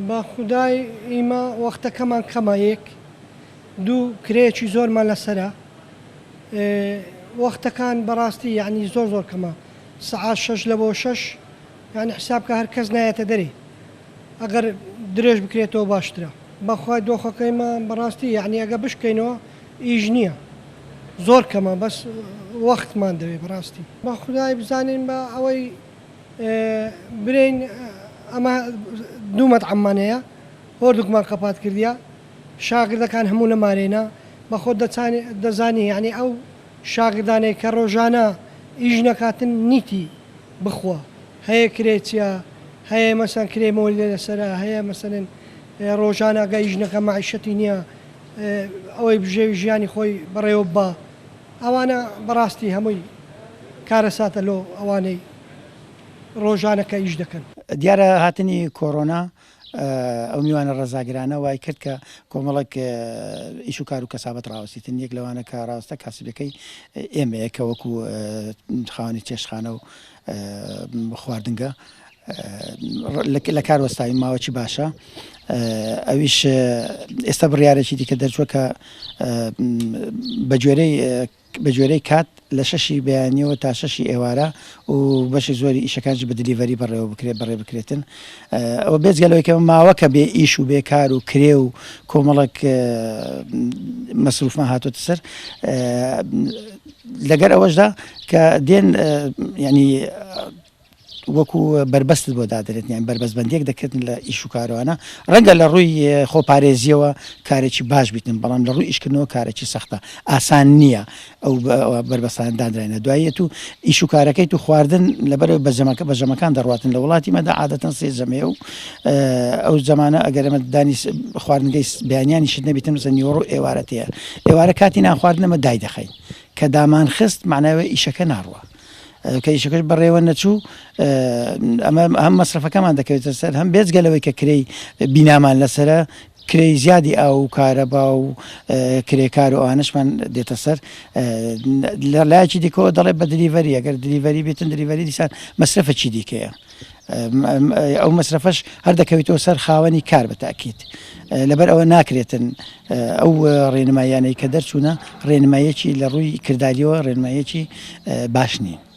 بە خودای ئیمە وەختەکەمان کەمە یەک دوو کرێکی زۆرمان لەسرە وەختەکان بەڕاستی یعنی زۆر کەمە سەعات 6 لە بۆ 6 یعنی حسابکە هەر کەس نایەتە دەرێ ئەگەر درێژ بکرێتەوە باشترە بەخوای دۆخەکەیمان بەڕاستی یعنی ئەگە بشکەینەوە ئیژ نییە زۆر کەمە بەس وەختمان دەوێت بەڕاستی بە خودای بزانین بە ئەوەی برین ئەمە دوو مەتعەممانەیە هۆردووکمان قەپات کردیە شاگردەکان هەموو لەمارێنە بەخۆ دەزانی یعنی ئەو شاگردانەی کە ڕۆژانە ئیژ نەکاتن نیتی بخوا هەیە کرێچیە هەیە مەسەن کرێ مۆلی لەسەرە هەیە مەسەن ڕۆژانە ئەگە ئیژنەکە مەعیشەتی نییە ئەوەی بژێوی ژیانی خۆی بەڕێوە بە ئەوانە بەڕاستی هەمووی کارەساتە لۆ ئەوانەی ڕۆژانەکە ئیش دەکەن دیارە هاتنی کۆڕۆنا ئەو میوانە ڕێزاگرانە وای کرد کە کۆمەڵک ئیش و کار و کەسابەت ڕاوەستیتن یەک لەوانە کە ڕاستە کاسبەکەی ئێمەیە کە وەکو خاوەنی چێشخانە و خواردنگە لە کار وەستاوی ماوەی باشە ئەویش ئێستا بڕیارێکی دیکە دەرچووە کە بە جوێرەی کات لە 6 بەیانیەوە تا 6 ئێوارە و بەشی زۆری ئیشەکانش بە دلیڤەری بەڕێ بکرێتن ئەوە بێجگەلەوەی کە ماوەکە بێ ئیش و بێکار و کرێ و کۆمەڵک مەسروفمان هاتوۆتە سەر لەگەر ئەوەشدا کە دێن ینی وەکو بربەستت بۆ دادرێت یان بربەستبندێک دەکردن لە ئیش و کارەوانە ڕەنگە لە ڕووی خۆپارێزیەوە کارێکی باش بیتن بەڵام لە ڕووی ئیشکردنەوە کارێکی سەختە ئاسان نییە ئەو بربەستان دادرێنە دوایەت و ئیش و کارەکەیت و خواردن لەبەر بە ژەمەکان دەڕاتن لە وڵاتی مەدا عادەتەن سێ ژەمێ و ئەو زمانە ئەگەر ئەمە دانی خواردنگەی بەیانیانی شت نەبیتن مثل نیوەڕۆ ئێوارەتەیە ئێوارە کاتی نانخواردنەمە دای دەخەین کە دامان خست معناوە ئیشەکە ناڕوە کە ئیشەکەش بەڕێوە نەچوو ئەمە هەم مەسرفەکەمان دەکەوێتە سەر هەم بێجگەلەوەی کە کرێی بینامان لەسرە کرێی زیادی ئاو کارەبا و کرێکار و ئەوانشمان دێتە سەر لە لایەکی دیکەوە دەڵێ بە دلیڤەری ئەگەر دلیڤەری بێتن دلیڤەری دیسان مەسرفەکی دیکەیە ئەو مەسرفەش هەر دەکەوێتەوە سەر خاوەنی کار بەتاکید لەبەر ئەوە ناکرێتن ئەو ڕێنمایانەی کە دەرچوونە ڕێنمایەکی لە ڕووی کردداریەوە ڕێنمایەکی باش نین.